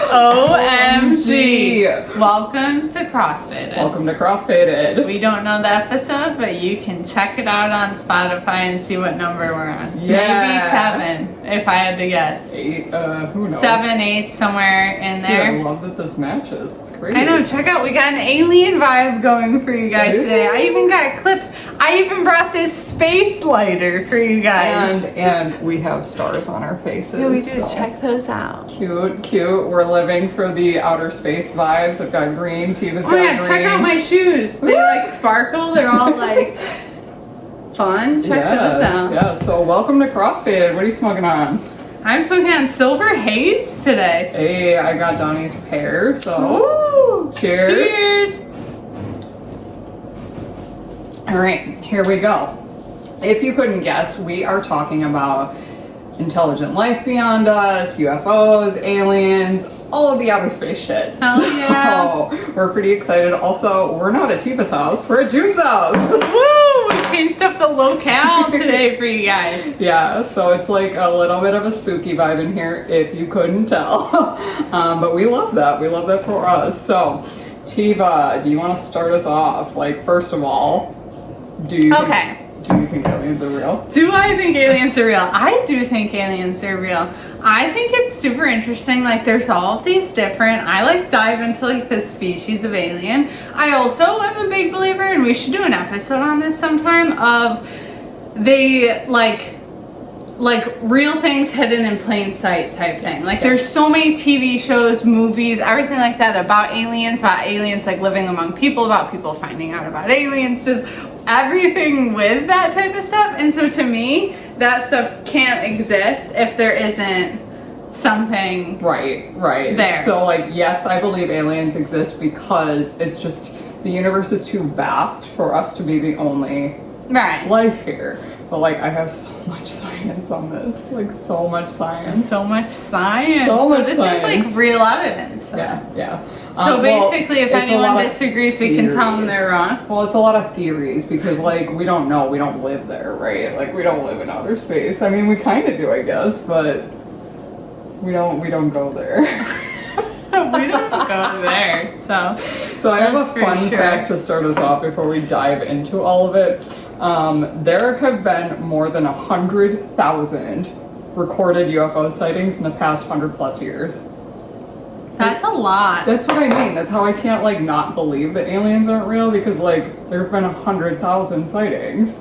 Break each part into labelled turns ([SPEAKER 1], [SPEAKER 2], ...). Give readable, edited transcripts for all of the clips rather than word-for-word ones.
[SPEAKER 1] OMG. Welcome to CrossFaded.
[SPEAKER 2] Welcome to CrossFaded.
[SPEAKER 1] We don't know the episode, but you can check it out on Spotify and see what number we're on.
[SPEAKER 2] Yeah.
[SPEAKER 1] Maybe 7, if I had to guess.
[SPEAKER 2] 8, who knows?
[SPEAKER 1] 7, 8, somewhere in there.
[SPEAKER 2] Dude, I love that this matches. It's great.
[SPEAKER 1] I know, check out, we got an alien vibe going for you guys today. I even got clips. I even brought this space lighter for you guys.
[SPEAKER 2] And we have stars on our faces.
[SPEAKER 1] Yeah, we do.
[SPEAKER 2] So.
[SPEAKER 1] Check those out.
[SPEAKER 2] Cute, cute. We're living for the outer space vibes. I've got green. Tiva's got
[SPEAKER 1] yeah,
[SPEAKER 2] green.
[SPEAKER 1] check out my shoes. They like sparkle. They're all like fun. Check those out.
[SPEAKER 2] Yeah, so welcome to CrossFaded. What are you smoking on?
[SPEAKER 1] I'm smoking on Silver Haze today.
[SPEAKER 2] Hey, I got Donnie's pear, so
[SPEAKER 1] Ooh,
[SPEAKER 2] cheers.
[SPEAKER 1] Cheers.
[SPEAKER 2] All right, here we go. If you couldn't guess, we are talking about intelligent life beyond us, UFOs, aliens, all of the outer space shit.
[SPEAKER 1] Hell yeah.
[SPEAKER 2] So we're pretty excited. Also, we're not at Tiva's house, we're at June's house.
[SPEAKER 1] Woo! We changed up the locale today for you guys.
[SPEAKER 2] Yeah, so it's like a little bit of a spooky vibe in here, if you couldn't tell. But we love that. We love that for us. So, Tiva, do you want to start us off? Like, first of all, do you think aliens are real?
[SPEAKER 1] Do I think aliens are real? I do think aliens are real. I think it's super interesting. Like, there's all of these different. I like dive into like the species of alien. I also am a big believer, and we should do an episode on this sometime. Of they like real things hidden in plain sight type thing. Like, there's so many TV shows, movies, everything like that about aliens like living among people, about people finding out about aliens, just everything with that type of stuff. And so to me, that stuff can't exist if there isn't something
[SPEAKER 2] right
[SPEAKER 1] there.
[SPEAKER 2] So like, yes, I believe aliens exist because it's just the universe is too vast for us to be the only life here. But like, I have so much science on this, like so much science.
[SPEAKER 1] So much science.
[SPEAKER 2] So much
[SPEAKER 1] this
[SPEAKER 2] science.
[SPEAKER 1] is like real evidence.
[SPEAKER 2] Yeah.
[SPEAKER 1] So basically, if anyone disagrees, we can tell them they're wrong.
[SPEAKER 2] Well, it's a lot of theories because like, we don't know, we don't live there, right? Like, we don't live in outer space. I mean, we kind of do, I guess, but we don't go there.
[SPEAKER 1] We don't go there, so
[SPEAKER 2] I have a fun fact to start us off before we dive into all of it. There have been more than 100,000 recorded UFO sightings in the past 100+ years.
[SPEAKER 1] That's a lot.
[SPEAKER 2] That's what I mean. That's how I can't like not believe that aliens aren't real, because like there have been 100,000 sightings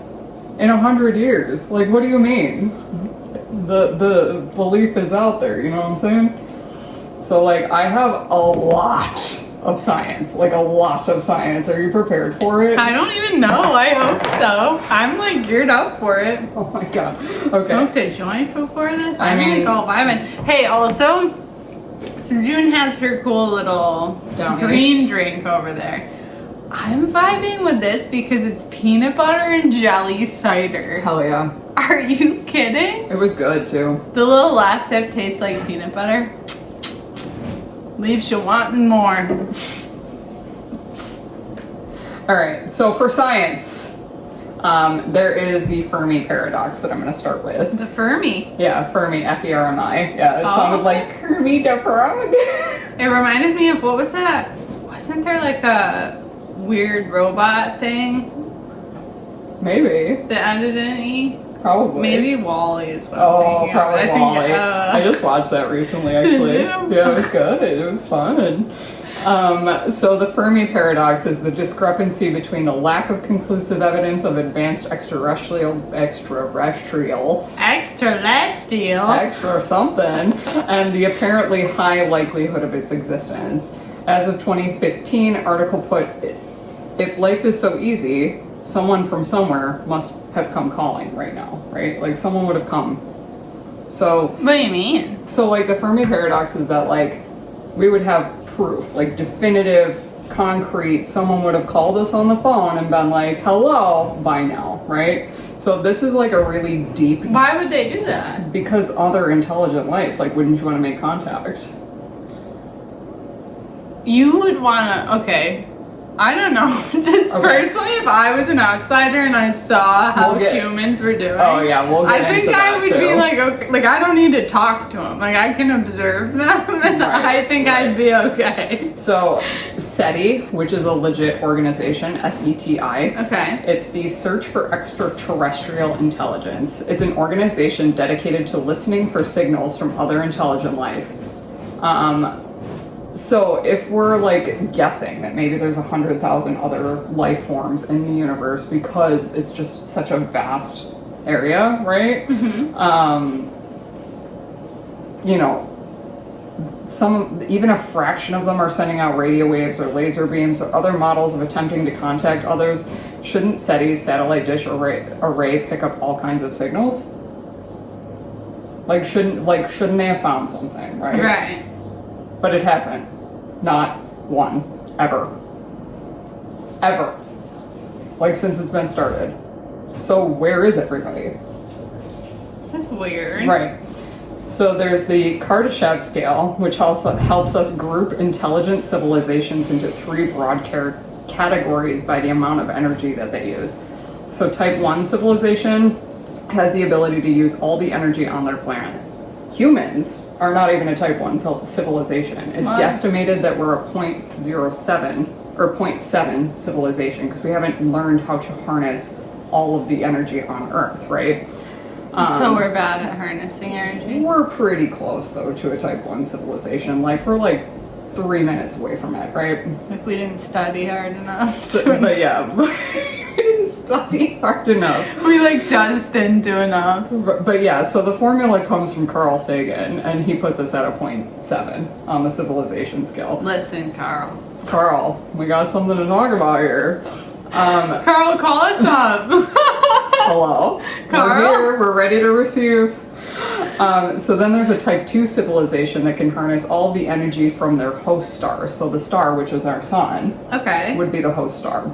[SPEAKER 2] in 100 years. Like, what do you mean? The belief is out there. You know what I'm saying? So like, I have a lot of science. Like, a lot of science. Are you prepared for it?
[SPEAKER 1] I don't even know. I hope so. I'm like geared up for it.
[SPEAKER 2] Oh my god. Okay.
[SPEAKER 1] Smoked a joint before this. I'm like all vibing. Hey, also, so June has her cool little green drink over there. I'm vibing with this because it's peanut butter and jelly cider.
[SPEAKER 2] Hell yeah.
[SPEAKER 1] Are you kidding?
[SPEAKER 2] It was good too.
[SPEAKER 1] The little last sip tastes like peanut butter. Leaves you wanting more.
[SPEAKER 2] Alright, so for science, there is the Fermi paradox that I'm going to start with.
[SPEAKER 1] The Fermi?
[SPEAKER 2] Yeah, Fermi, F-E-R-M-I. Yeah, it sounded like Kermit the Frog.
[SPEAKER 1] It reminded me of, what was that? Wasn't there like a weird robot thing?
[SPEAKER 2] Maybe.
[SPEAKER 1] That ended in E?
[SPEAKER 2] Probably.
[SPEAKER 1] Maybe Wall-E is what I'm thinking
[SPEAKER 2] probably
[SPEAKER 1] of.
[SPEAKER 2] Wall-E. I just watched that recently, actually. Yeah, it was good. It was fun. And so the Fermi paradox is the discrepancy between the lack of conclusive evidence of advanced extra something, and the apparently high likelihood of its existence. As of 2015, article put, if life is so easy, someone from somewhere must have come calling right now, right? Like, someone would have come. So
[SPEAKER 1] What do you mean?
[SPEAKER 2] So like, the Fermi paradox is that like, we would have proof, like definitive, concrete, someone would have called us on the phone and been like, hello, by now, right? So this is like a really deep...
[SPEAKER 1] Why would they do that?
[SPEAKER 2] Because other intelligent life, like, wouldn't you want to make contact?
[SPEAKER 1] You would want to, okay, I don't know. Just
[SPEAKER 2] Okay.
[SPEAKER 1] personally, if I was an outsider and I saw how
[SPEAKER 2] We'll get-
[SPEAKER 1] humans were doing,
[SPEAKER 2] Oh yeah, we'll get
[SPEAKER 1] I think
[SPEAKER 2] into
[SPEAKER 1] I
[SPEAKER 2] that
[SPEAKER 1] would
[SPEAKER 2] too.
[SPEAKER 1] be like, okay, like I don't need to talk to them. Like I can observe them, and
[SPEAKER 2] Right,
[SPEAKER 1] I think
[SPEAKER 2] right.
[SPEAKER 1] I'd be okay.
[SPEAKER 2] So, SETI, which is a legit organization, SETI.
[SPEAKER 1] Okay.
[SPEAKER 2] It's the Search for Extraterrestrial Intelligence. It's an organization dedicated to listening for signals from other intelligent life. So if we're like guessing that maybe there's 100,000 other life forms in the universe because it's just such a vast area, right? You know, even a fraction of them are sending out radio waves or laser beams or other models of attempting to contact others. Shouldn't SETI's satellite dish array pick up all kinds of signals? Shouldn't they have found something, right?
[SPEAKER 1] Right.
[SPEAKER 2] But it hasn't. Not one. Ever. Ever. Since it's been started. So where is everybody?
[SPEAKER 1] That's weird.
[SPEAKER 2] Right. So there's the Kardashev scale, which also helps us group intelligent civilizations into 3 broad categories by the amount of energy that they use. So type 1 civilization has the ability to use all the energy on their planet. Humans are not even a type 1 civilization. It's
[SPEAKER 1] What?
[SPEAKER 2] guesstimated that we're a 0.07 or 0.7 civilization because we haven't learned how to harness all of the energy on Earth, right?
[SPEAKER 1] So we're bad at harnessing energy.
[SPEAKER 2] We're pretty close though to a type 1 civilization. We're 3 minutes away from it, right?
[SPEAKER 1] Like we didn't study hard enough.
[SPEAKER 2] But yeah, we didn't study hard enough.
[SPEAKER 1] We just didn't do enough.
[SPEAKER 2] But yeah, so the formula comes from Carl Sagan, and he puts us at a 0.7 on the civilization scale.
[SPEAKER 1] Listen, Carl.
[SPEAKER 2] Carl, we got something to talk about here.
[SPEAKER 1] Carl, call us up.
[SPEAKER 2] Hello.
[SPEAKER 1] Carl?
[SPEAKER 2] We're here, we're ready to receive. So then there's a type 2 civilization that can harness all the energy from their host star. So the star, which is our sun,
[SPEAKER 1] Okay.
[SPEAKER 2] would be the host star.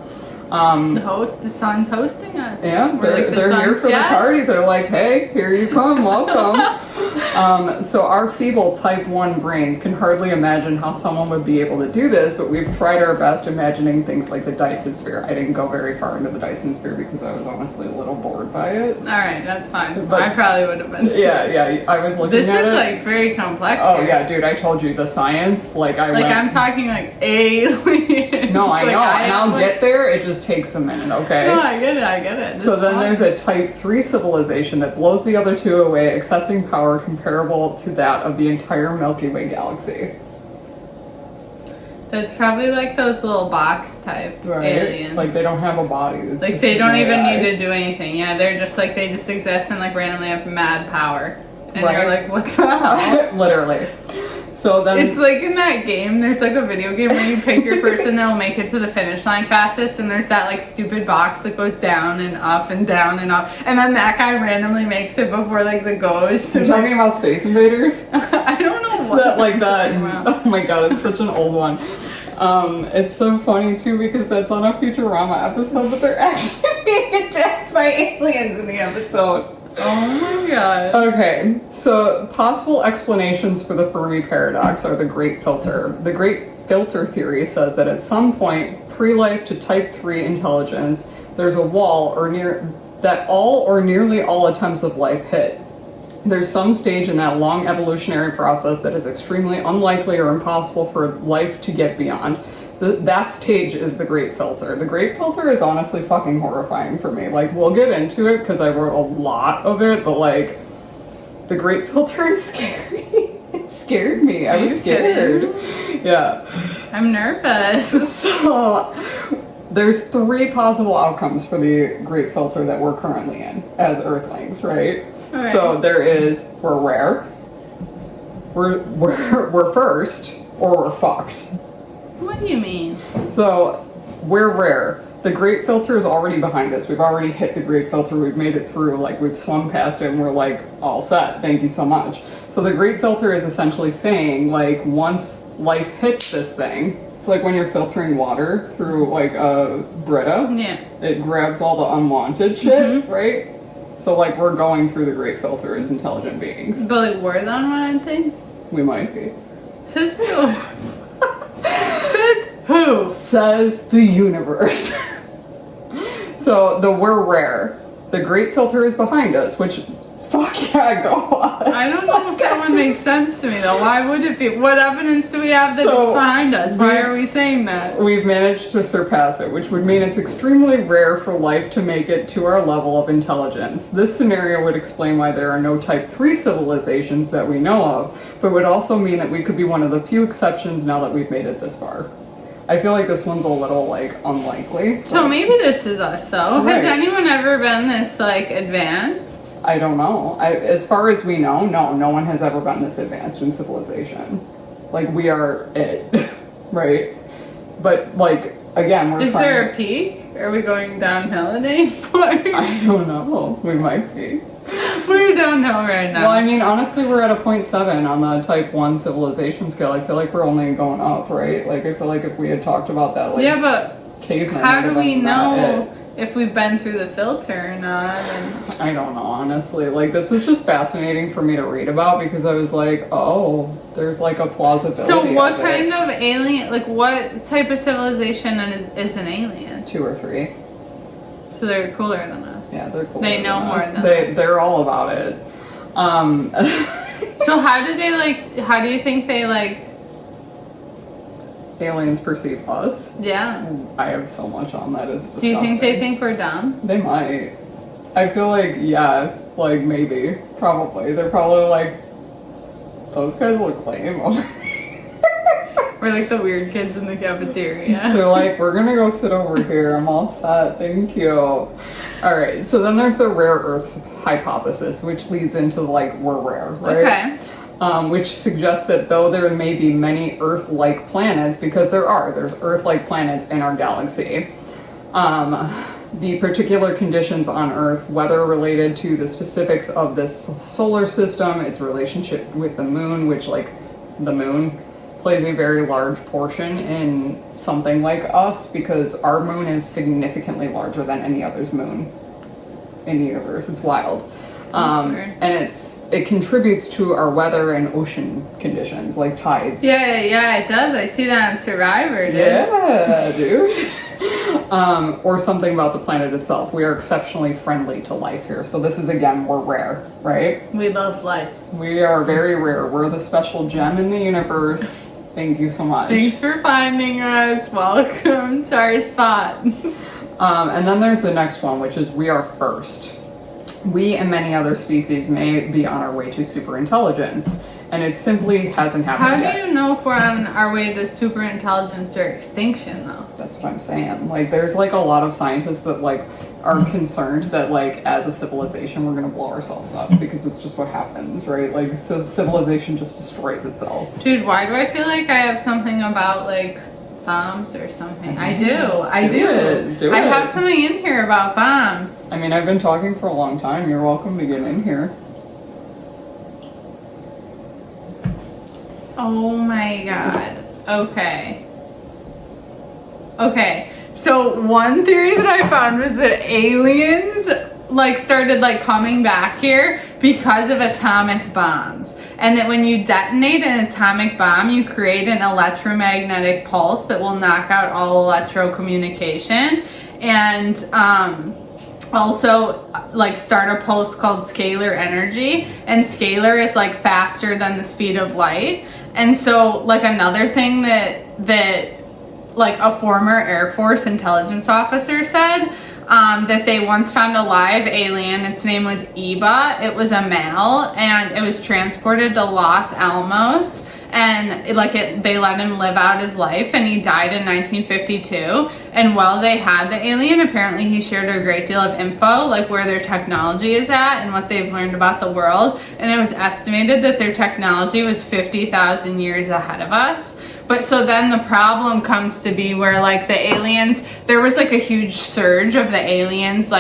[SPEAKER 1] The sun's hosting us.
[SPEAKER 2] Yeah,
[SPEAKER 1] We're
[SPEAKER 2] they're here
[SPEAKER 1] sun's
[SPEAKER 2] for
[SPEAKER 1] guests.
[SPEAKER 2] the party. They're like, hey, here you come, welcome. So our feeble type 1 brains can hardly imagine how someone would be able to do this, but we've tried our best imagining things like the Dyson sphere. I didn't go very far into the Dyson sphere because I was honestly a little bored by it.
[SPEAKER 1] All right, that's fine.
[SPEAKER 2] But-
[SPEAKER 1] I probably would have been.
[SPEAKER 2] Yeah, I was looking
[SPEAKER 1] This
[SPEAKER 2] at
[SPEAKER 1] is
[SPEAKER 2] it.
[SPEAKER 1] very complex.
[SPEAKER 2] Oh
[SPEAKER 1] here.
[SPEAKER 2] yeah, dude, I told you the science.
[SPEAKER 1] I'm talking aliens.
[SPEAKER 2] No, I know, and I'll
[SPEAKER 1] am
[SPEAKER 2] get there. It just takes a minute, okay?
[SPEAKER 1] No, I get it.
[SPEAKER 2] So
[SPEAKER 1] It's
[SPEAKER 2] then
[SPEAKER 1] fine.
[SPEAKER 2] there's a type 3 civilization that blows the other 2 away, accessing power comparable to that of the entire Milky Way galaxy.
[SPEAKER 1] That's probably those little box type
[SPEAKER 2] Right?
[SPEAKER 1] aliens.
[SPEAKER 2] They don't have a body. It's just
[SPEAKER 1] they don't
[SPEAKER 2] an
[SPEAKER 1] even
[SPEAKER 2] AI.
[SPEAKER 1] need to do anything. Yeah, they're just they just exist and randomly have mad power. And
[SPEAKER 2] Right.
[SPEAKER 1] you're like, what the hell?
[SPEAKER 2] Literally. So then
[SPEAKER 1] It's in that game, there's a video game where you pick your person that'll make it to the finish line fastest, and there's that stupid box that goes down and up and down and up, and then that guy randomly makes it before the ghost.
[SPEAKER 2] you're talking about Space Invaders?
[SPEAKER 1] I don't know
[SPEAKER 2] It's
[SPEAKER 1] what
[SPEAKER 2] that
[SPEAKER 1] you're talking
[SPEAKER 2] that.
[SPEAKER 1] about.
[SPEAKER 2] Oh my god, it's such an old one. It's so funny too because that's on a Futurama episode, but they're actually being attacked by aliens in the episode.
[SPEAKER 1] Oh my god.
[SPEAKER 2] Okay, so possible explanations for the Fermi paradox are the Great Filter. The Great Filter theory says that at some point, pre-life to type 3 intelligence, there's a wall that all or nearly all attempts of life hit. There's some stage in that long evolutionary process that is extremely unlikely or impossible for life to get beyond. That stage is the Great Filter. The Great Filter is honestly fucking horrifying for me. We'll get into it because I wrote a lot of it, but the Great Filter is scary. It scared me. I was scared. Yeah.
[SPEAKER 1] I'm nervous.
[SPEAKER 2] So there's 3 possible outcomes for the Great Filter that we're currently in as Earthlings, right?
[SPEAKER 1] Alright.
[SPEAKER 2] So there is we're rare, we're first, or we're fucked.
[SPEAKER 1] What do you mean?
[SPEAKER 2] So we're rare. The Great Filter is already behind us. We've already hit the Great Filter. We've made it through. We've swum past it and we're all set. Thank you so much. So the Great Filter is essentially saying once life hits this thing, it's when you're filtering water through a Brita.
[SPEAKER 1] Yeah.
[SPEAKER 2] It grabs all the unwanted shit, right? So we're going through the Great Filter as intelligent beings.
[SPEAKER 1] But we're the unwanted things?
[SPEAKER 2] We might be.
[SPEAKER 1] Says who? Says who? Who?
[SPEAKER 2] Says the universe. So the we're rare. The great filter is behind us, which, fuck yeah, go us.
[SPEAKER 1] I don't know if that one makes sense to me though. Why would it be? What evidence do we have that it's behind us? Why are we saying that?
[SPEAKER 2] We've managed to surpass it, which would mean it's extremely rare for life to make it to our level of intelligence. This scenario would explain why there are no Type 3 civilizations that we know of, but would also mean that we could be one of the few exceptions now that we've made it this far. I feel like this one's a little, like, unlikely.
[SPEAKER 1] So maybe this is us though.
[SPEAKER 2] Right.
[SPEAKER 1] Has anyone ever been this, like, advanced?
[SPEAKER 2] I don't know. As far as we know, no one has ever been this advanced in civilization. Like, we are it, right? But, like, again,
[SPEAKER 1] Is there a peak? Are we going downhill at any point?
[SPEAKER 2] I don't know. We might be.
[SPEAKER 1] We're downhill right now.
[SPEAKER 2] Well, I mean, honestly, we're at a 0.7 on the Type 1 civilization scale. I feel like we're only going up, right? Like, I feel like if we had talked about that, like,
[SPEAKER 1] yeah, but
[SPEAKER 2] caveman.
[SPEAKER 1] how do we know if we've been through the filter or not? And
[SPEAKER 2] I don't know, honestly. Like, this was just fascinating for me to read about because I was like, oh, there's like a plausibility.
[SPEAKER 1] so what kind of alien, like what type of civilization is an alien?
[SPEAKER 2] 2 or 3.
[SPEAKER 1] So they're cooler than us.
[SPEAKER 2] Yeah, they're cool.
[SPEAKER 1] They know more than us.
[SPEAKER 2] They're all about it.
[SPEAKER 1] So how do you think they like,
[SPEAKER 2] aliens perceive us?
[SPEAKER 1] yeah.
[SPEAKER 2] I have so much on that, it's disgusting.
[SPEAKER 1] Do you think they think we're dumb?
[SPEAKER 2] They might. I feel like, yeah, like maybe. Probably. They're probably like, those guys look lame.
[SPEAKER 1] We're like the weird kids in the cafeteria.
[SPEAKER 2] They're like, we're gonna go sit over here. I'm all set. Thank you. Alright, so then there's the rare Earths hypothesis, which leads into like, we're rare, right?
[SPEAKER 1] Okay.
[SPEAKER 2] Which suggests that though there may be many Earth-like planets, because there's Earth-like planets in our galaxy, the particular conditions on Earth, whether related to the specifics of this solar system, its relationship with the moon, which like the moon plays a very large portion in something like us, because our moon is significantly larger than any other's moon in the universe. It's wild.
[SPEAKER 1] Weird.
[SPEAKER 2] And it contributes to our weather and ocean conditions, like tides.
[SPEAKER 1] Yeah, it does. I see that on Survivor, dude.
[SPEAKER 2] Yeah, dude. Or something about the planet itself. We are exceptionally friendly to life here. So this is, again, we're rare, right?
[SPEAKER 1] We love life.
[SPEAKER 2] We are very rare. We're the special gem in the universe. Thank you so much.
[SPEAKER 1] Thanks for finding us. Welcome to our spot.
[SPEAKER 2] And then there's the next one, which is we are first. We and many other species may be on our way to superintelligence, and it simply hasn't happened yet.
[SPEAKER 1] How do you know if we're on our way to superintelligence or extinction, though?
[SPEAKER 2] That's what I'm saying. Like, there's like a lot of scientists that like are concerned that like as a civilization we're gonna blow ourselves up because it's just what happens, right? Like, so civilization just destroys itself.
[SPEAKER 1] Dude, why do I feel like I have something about like bombs or something? I do.
[SPEAKER 2] Do
[SPEAKER 1] I
[SPEAKER 2] it.
[SPEAKER 1] have something in here about bombs.
[SPEAKER 2] I mean, I've been talking for a long time. You're welcome to get in here.
[SPEAKER 1] Oh my god. Okay. So one theory that I found was that aliens like started like coming back here because of atomic bombs, and that when you detonate an atomic bomb you create an electromagnetic pulse that will knock out all electrocommunication, and also like start a pulse called scalar energy, and scalar is like faster than the speed of light. And so like another thing that like a former Air Force intelligence officer said, that they once found a live alien. Its name was Eva. It was a male, and it was transported to Los Alamos, and they let him live out his life, and he died in 1952. And while they had the alien, apparently he shared a great deal of info, like where their technology is at and what they've learned about the world. And it was estimated that their technology was 50,000 years ahead of us. But so then the problem comes to be where like the aliens, there was like a huge surge of the aliens,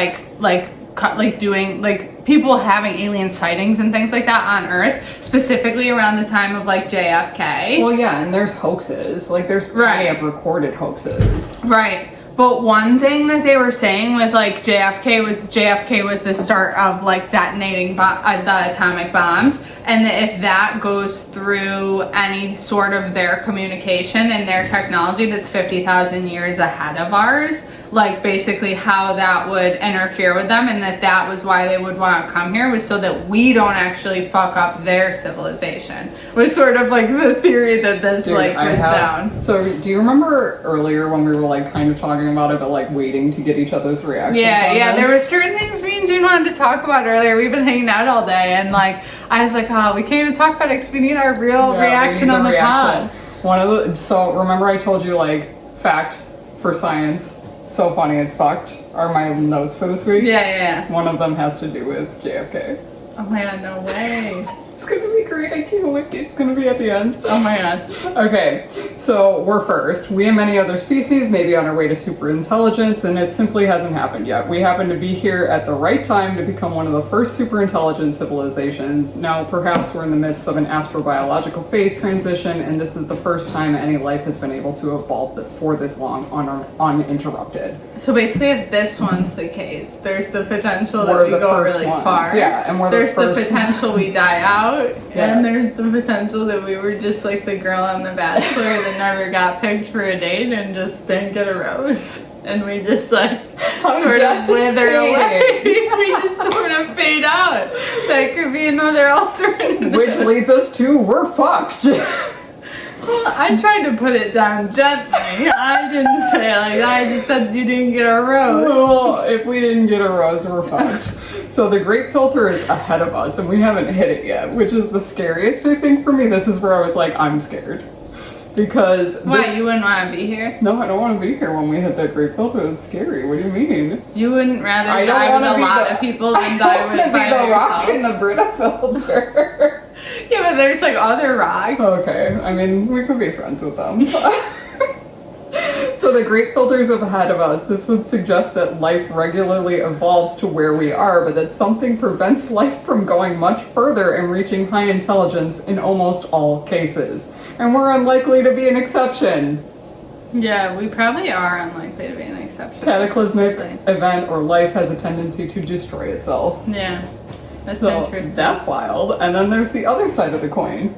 [SPEAKER 1] doing like people having alien sightings and things like that on Earth, specifically around the time of like JFK.
[SPEAKER 2] Well, yeah, and there's hoaxes. Like, there's plenty of recorded hoaxes.
[SPEAKER 1] Right. But one thing that they were saying with like JFK was the start of like detonating the atomic bombs, and that if that goes through any sort of their communication and their technology that's 50,000 years ahead of ours, like basically how that would interfere with them, and that was why they would want to come here, was so that we don't actually fuck up their civilization, was sort of like the theory that this was down.
[SPEAKER 2] So do you remember earlier when we were like kind of talking about it, but like waiting to get each other's reactions?
[SPEAKER 1] Yeah, there were certain things me and June wanted to talk about earlier. We've been hanging out all day, and like I was like, oh, we can't even talk about it because we need our real reaction on the pod.
[SPEAKER 2] So remember I told you like fact for science, so funny it's fucked, are my notes for this week.
[SPEAKER 1] Yeah.
[SPEAKER 2] One of them has to do with JFK.
[SPEAKER 1] Oh my god, no way.
[SPEAKER 2] It's gonna be great. I can't wait. It's gonna be at the end.
[SPEAKER 1] Oh my god.
[SPEAKER 2] Okay, so we're first. We and many other species may be on our way to superintelligence, and it simply hasn't happened yet. We happen to be here at the right time to become one of the first superintelligent civilizations. Now, perhaps we're in the midst of an astrobiological phase transition, and this is the first time any life has been able to evolve for this long uninterrupted.
[SPEAKER 1] So basically, if this one's the case, there's the potential that we go really far.
[SPEAKER 2] Yeah, and
[SPEAKER 1] there's the potential we die out.
[SPEAKER 2] Yeah.
[SPEAKER 1] And there's the potential that we were just like the girl on The Bachelor that never got picked for a date and just didn't get a rose. And we just like sort of wither away. We just sort of fade out. That could be another alternative.
[SPEAKER 2] Which leads us to we're fucked.
[SPEAKER 1] Well, I tried to put it down gently. I didn't say it like that. I just said you didn't get a rose.
[SPEAKER 2] Well, if we didn't get a rose, we're fucked. So the great filter is ahead of us, and we haven't hit it yet, which is the scariest, I think, for me. This is where I was like, I'm scared. Because...
[SPEAKER 1] Why, you wouldn't want to be here?
[SPEAKER 2] No, I don't want to be here when we hit that great filter. That's scary. What do you mean?
[SPEAKER 1] You wouldn't rather die with a lot of people than die with by yourself?
[SPEAKER 2] the rock in the Brita filter.
[SPEAKER 1] Yeah, but there's like other rocks.
[SPEAKER 2] Okay, I mean, we could be friends with them. So the great filters ahead of us, this would suggest that life regularly evolves to where we are, but that something prevents life from going much further and reaching high intelligence in almost all cases. And we're unlikely to be an exception.
[SPEAKER 1] Yeah, we probably are unlikely to be an exception.
[SPEAKER 2] Cataclysmic event or life has a tendency to destroy itself.
[SPEAKER 1] Yeah, that's
[SPEAKER 2] so
[SPEAKER 1] interesting.
[SPEAKER 2] That's wild. And then there's the other side of the coin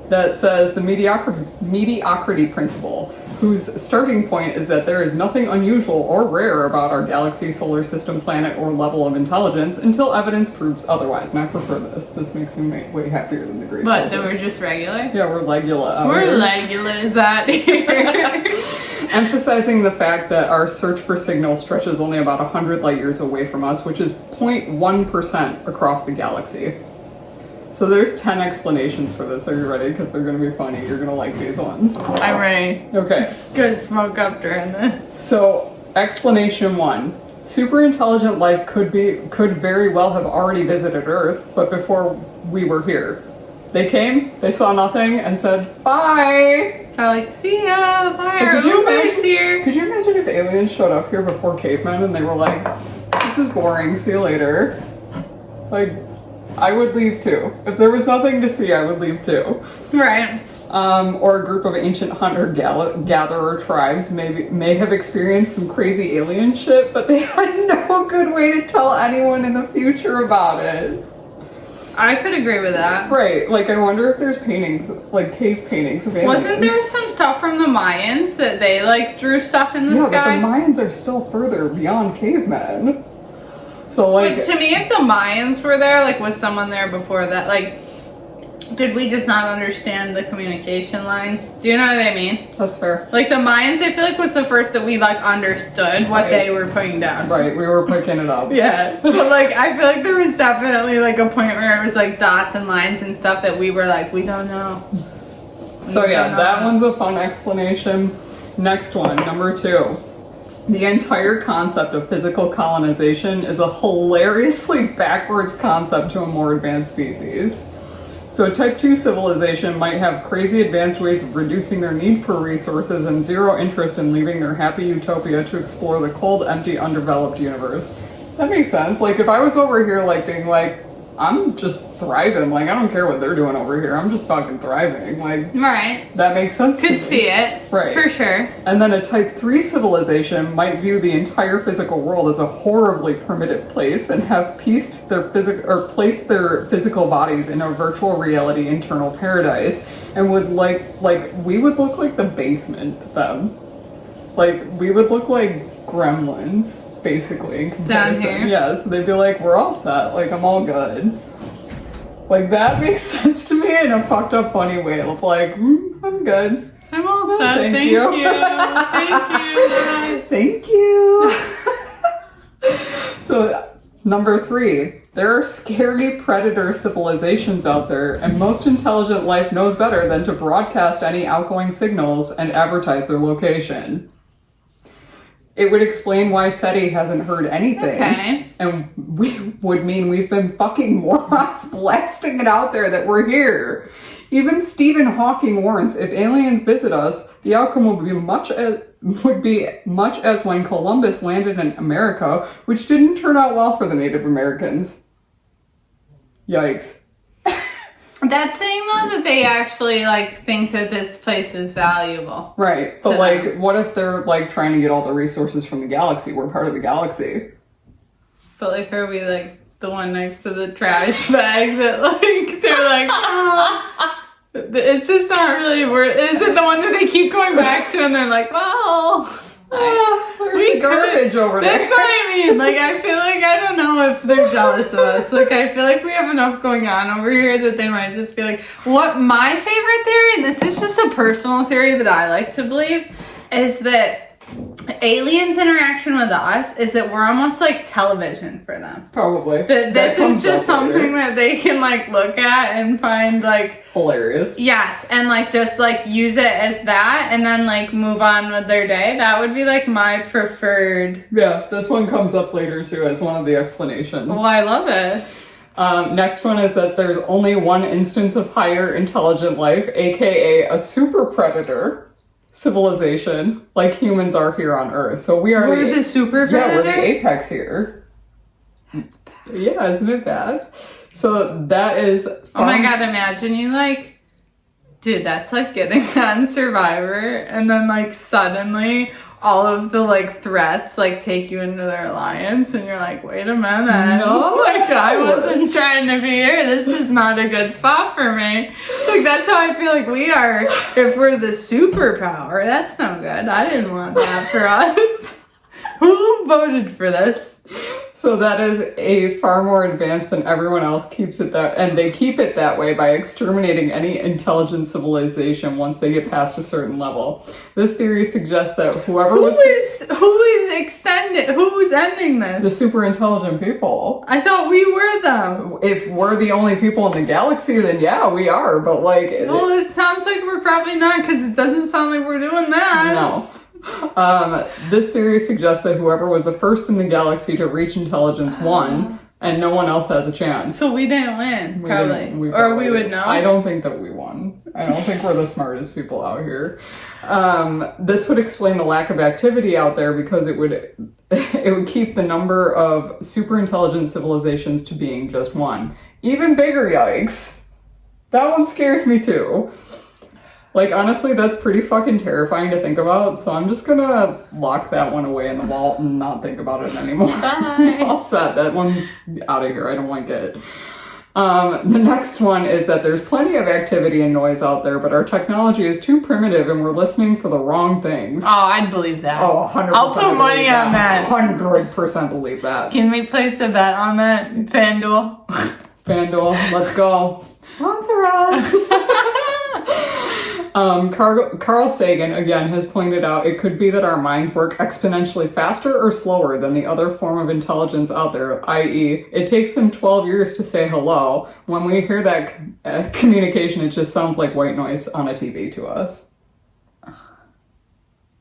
[SPEAKER 2] that says the mediocrity principle, whose starting point is that there is nothing unusual or rare about our galaxy, solar system, planet, or level of intelligence until evidence proves otherwise. And I prefer this. This makes me way happier than the great
[SPEAKER 1] But
[SPEAKER 2] filter.
[SPEAKER 1] that we're just regular?
[SPEAKER 2] Yeah, we're legula.
[SPEAKER 1] We're legulars out here.
[SPEAKER 2] Emphasizing the fact that our search for signal stretches only about 100 light years away from us, which is 0.1% across the galaxy. So there's 10 explanations for this. Are you ready? Because they're going to be funny. You're going to like these ones.
[SPEAKER 1] I'm ready.
[SPEAKER 2] Okay.
[SPEAKER 1] Gonna smoke up during this.
[SPEAKER 2] So, explanation 1. Superintelligent life could very well have already visited Earth, but before we were here. They came, they saw nothing, and said, bye!
[SPEAKER 1] They're like, see ya, bye, our
[SPEAKER 2] Could you
[SPEAKER 1] Uber's
[SPEAKER 2] imagine-
[SPEAKER 1] here.
[SPEAKER 2] Could you imagine if aliens showed up here before cavemen and they were like, this is boring, see you later? Like, I would leave too. If there was nothing to see, I would leave too.
[SPEAKER 1] Right.
[SPEAKER 2] Or a group of ancient hunter-gatherer tribes may have experienced some crazy alien shit, but they had no good way to tell anyone in the future about it.
[SPEAKER 1] I could agree with that.
[SPEAKER 2] Right, like I wonder if there's paintings, like cave paintings of aliens.
[SPEAKER 1] Wasn't there some stuff from the Mayans that they like drew stuff in the
[SPEAKER 2] Yeah,
[SPEAKER 1] sky?
[SPEAKER 2] but the Mayans are still further beyond cavemen. So like...
[SPEAKER 1] But to me, if the Mayans were there, like was someone there before that, like... Did we just not understand the communication lines? Do you know what I mean?
[SPEAKER 2] That's fair.
[SPEAKER 1] Like the Mayans, I feel like was the first that we like understood what they were putting down.
[SPEAKER 2] Right, we were picking it up.
[SPEAKER 1] Yeah, but like I feel like there was definitely like a point where it was like dots and lines and stuff that we were like, we don't know.
[SPEAKER 2] So yeah, that one's a fun explanation. Next one, number 2. The entire concept of physical colonization is a hilariously backwards concept to a more advanced species. So a type 2 civilization might have crazy advanced ways of reducing their need for resources and zero interest in leaving their happy utopia to explore the cold, empty, undeveloped universe. That makes sense. Like if I was over here like being like, I'm just thriving. Like, I don't care what they're doing over here. I'm just fucking thriving. Like,
[SPEAKER 1] Right.
[SPEAKER 2] that makes sense to me.
[SPEAKER 1] Could see it.
[SPEAKER 2] Right.
[SPEAKER 1] For sure.
[SPEAKER 2] And then a type 3 civilization might view the entire physical world as a horribly primitive place and have placed their physical bodies in a virtual reality internal paradise, and would we would look like the basement to them. Like, we would look like gremlins, basically, in comparison.
[SPEAKER 1] Down here?
[SPEAKER 2] Yeah, so they'd be like, we're all set. Like, I'm all good. Like, that makes sense to me in a fucked up, funny way. Of like, I'm good.
[SPEAKER 1] I'm all set. Thank you.
[SPEAKER 2] Thank you. So, number 3. There are scary predator civilizations out there, and most intelligent life knows better than to broadcast any outgoing signals and advertise their location. It would explain why SETI hasn't heard anything.
[SPEAKER 1] Okay.
[SPEAKER 2] And would mean we've been fucking morons blasting it out there that we're here. Even Stephen Hawking warns if aliens visit us, the outcome would be much as when Columbus landed in America, which didn't turn out well for the Native Americans. Yikes.
[SPEAKER 1] That's saying though that they actually like think that this place is valuable.
[SPEAKER 2] Right. But like, what if they're like trying to get all the resources from the galaxy? We're part of the galaxy.
[SPEAKER 1] But like, are we like the one next to the trash bag that like they're like, oh, it's just not really worth. Is it the one that they keep going back to and they're like, well,
[SPEAKER 2] there's garbage over there.
[SPEAKER 1] That's what I mean. Like, I feel like I don't know if they're jealous of us. Like, I feel like we have enough going on over here that they might just be like, what my favorite theory, and this is just a personal theory that I like to believe, is that aliens' interaction with us is that we're almost like television for them.
[SPEAKER 2] Probably.
[SPEAKER 1] That this is just something that they can like look at and find like
[SPEAKER 2] hilarious.
[SPEAKER 1] Yes, and like just like use it as that and then like move on with their day. That would be like my preferred.
[SPEAKER 2] Yeah, this one comes up later too as one of the explanations.
[SPEAKER 1] Well, I love it.
[SPEAKER 2] Next one is that there's only one instance of higher intelligent life, aka a super predator civilization, like humans are here on Earth. So we're
[SPEAKER 1] the super predator?
[SPEAKER 2] Yeah, we're the apex here.
[SPEAKER 1] That's bad.
[SPEAKER 2] Yeah, isn't it bad? So that is fun.
[SPEAKER 1] Oh my god, imagine you like, dude, that's like getting on Survivor and then like suddenly all of the like threats like take you into their alliance and you're like, wait a minute.
[SPEAKER 2] No.
[SPEAKER 1] Like I wasn't trying to be here. This is not a good spot for me. Like that's how I feel like we are if we're the superpower. That's no good. I didn't want that for us. Who voted for this?
[SPEAKER 2] So that is a far more advanced than everyone else keeps it that, and they keep it that way by exterminating any intelligent civilization once they get past a certain level. This theory suggests that who's ending this? The super intelligent people.
[SPEAKER 1] I thought we were them.
[SPEAKER 2] If we're the only people in the galaxy, then yeah, we are. But like,
[SPEAKER 1] well, it sounds like we're probably not because it doesn't sound like we're doing that.
[SPEAKER 2] No. This theory suggests that whoever was the first in the galaxy to reach intelligence won, and no one else has a chance.
[SPEAKER 1] So we didn't win, probably.
[SPEAKER 2] Or
[SPEAKER 1] we would know.
[SPEAKER 2] I don't think that we won. I don't think we're the smartest people out here. This would explain the lack of activity out there because it would keep the number of super intelligent civilizations to being just one. Even bigger yikes. That one scares me too. Like, honestly, that's pretty fucking terrifying to think about, so I'm just gonna lock that one away in the vault and not think about it anymore.
[SPEAKER 1] Bye.
[SPEAKER 2] All set. That one's out of here. I don't like it. The next one is that there's plenty of activity and noise out there, but our technology is too primitive and we're listening for the wrong things.
[SPEAKER 1] Oh, I'd believe that.
[SPEAKER 2] Oh, 100%.
[SPEAKER 1] I'll put money on that.
[SPEAKER 2] 100% believe that.
[SPEAKER 1] Can we place a bet on that, FanDuel?
[SPEAKER 2] FanDuel, let's go. Sponsor us. Carl Sagan, again, has pointed out it could be that our minds work exponentially faster or slower than the other form of intelligence out there, i.e., it takes them 12 years to say hello. When we hear that communication, it just sounds like white noise on a TV to us.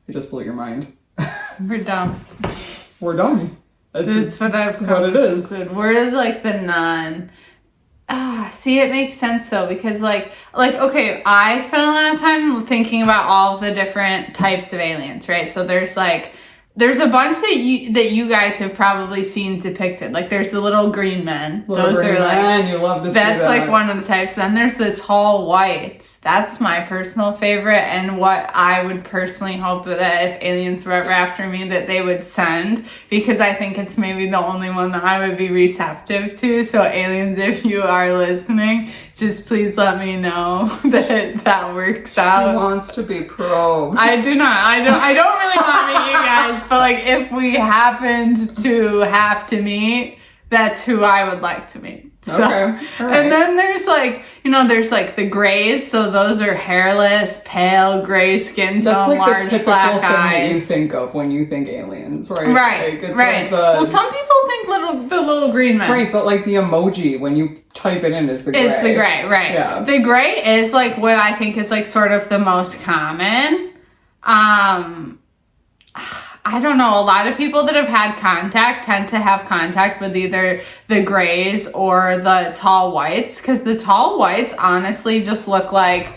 [SPEAKER 2] It just blew your mind.
[SPEAKER 1] We're dumb.
[SPEAKER 2] We're dumb.
[SPEAKER 1] That's what
[SPEAKER 2] it is.
[SPEAKER 1] We're like the non... see, it makes sense though, because like, okay, I spent a lot of time thinking about all of the different types of aliens, right? So there's like There's a bunch that you guys have probably seen depicted. Like there's the little green men.
[SPEAKER 2] Those are like, you love to see
[SPEAKER 1] that's
[SPEAKER 2] that.
[SPEAKER 1] like one of the types. Then there's the tall whites. That's my personal favorite, and what I would personally hope that if aliens were ever after me, that they would send, because I think it's maybe the only one that I would be receptive to. So aliens, if you are listening, just please let me know that works out.
[SPEAKER 2] He wants to be probed.
[SPEAKER 1] I do not. I don't really want to meet you guys, but like if we happened to have to meet, that's who I would like to meet. So,
[SPEAKER 2] okay. All right.
[SPEAKER 1] And then there's like, there's like the grays. So those are hairless, pale, gray skin tone,
[SPEAKER 2] that's like
[SPEAKER 1] large
[SPEAKER 2] the typical
[SPEAKER 1] black
[SPEAKER 2] thing
[SPEAKER 1] eyes.
[SPEAKER 2] that you think of when you think aliens, right?
[SPEAKER 1] Right,
[SPEAKER 2] Like, it's
[SPEAKER 1] right.
[SPEAKER 2] like the,
[SPEAKER 1] Well, some people think the little green men.
[SPEAKER 2] right, but like the emoji when you type it in is the gray.
[SPEAKER 1] Is the gray, right.
[SPEAKER 2] Yeah.
[SPEAKER 1] The gray is like what I think is like sort of the most common. I don't know. A lot of people that have had contact tend to have contact with either the grays or the tall whites, because the tall whites honestly just look like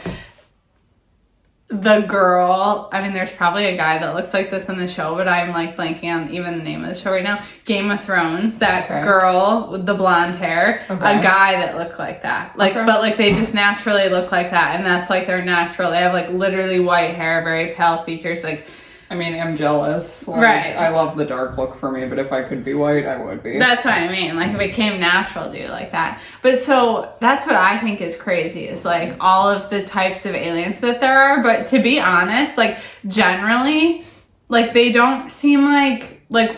[SPEAKER 1] the girl. I mean, there's probably a guy that looks like this in the show, but I'm like blanking on even the name of the show right now. Game of Thrones, that girl with the blonde hair, a guy that looked like that. Like, but like they just naturally look like that, and that's like their natural. They have like literally white hair, very pale features, like.
[SPEAKER 2] I mean, I'm jealous. Like,
[SPEAKER 1] right.
[SPEAKER 2] I love the dark look for me, but if I could be white, I would be.
[SPEAKER 1] That's what I mean. Like, if it came natural to you like that. But so, that's what I think is crazy, is like all of the types of aliens that there are. But to be honest, like, generally, like, they don't seem like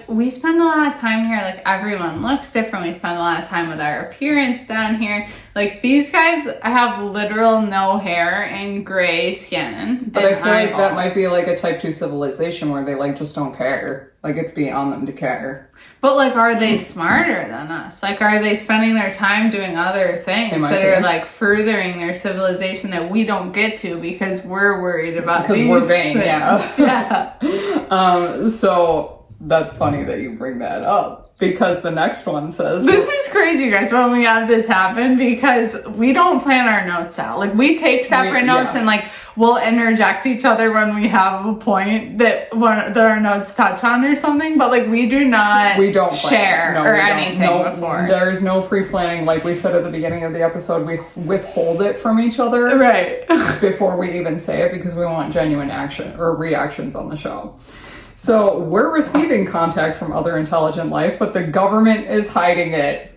[SPEAKER 1] we spend a lot of time here. Like, everyone looks different. We spend a lot of time with our appearance down here. Like, these guys have literal no hair and gray skin.
[SPEAKER 2] But I feel like that might be like a type 2 civilization where they like just don't care. Like, it's beyond them to care.
[SPEAKER 1] But like, are they smarter than us? Like, are they spending their time doing other things that are like furthering their civilization that we don't get to because we're worried about these
[SPEAKER 2] we're vain,
[SPEAKER 1] things.
[SPEAKER 2] Yeah. So that's funny that you bring that up, because the next one says...
[SPEAKER 1] This is crazy, you guys, when we have this happen, because we don't plan our notes out. Like, we take separate notes and like, we'll interject each other when we have a point that our notes touch on or something, but like, we don't share anything before.
[SPEAKER 2] There's no pre-planning. Like we said at the beginning of the episode, we withhold it from each other
[SPEAKER 1] right
[SPEAKER 2] before we even say it, because we want genuine action or reactions on the show. So we're receiving contact from other intelligent life, but the government is hiding it.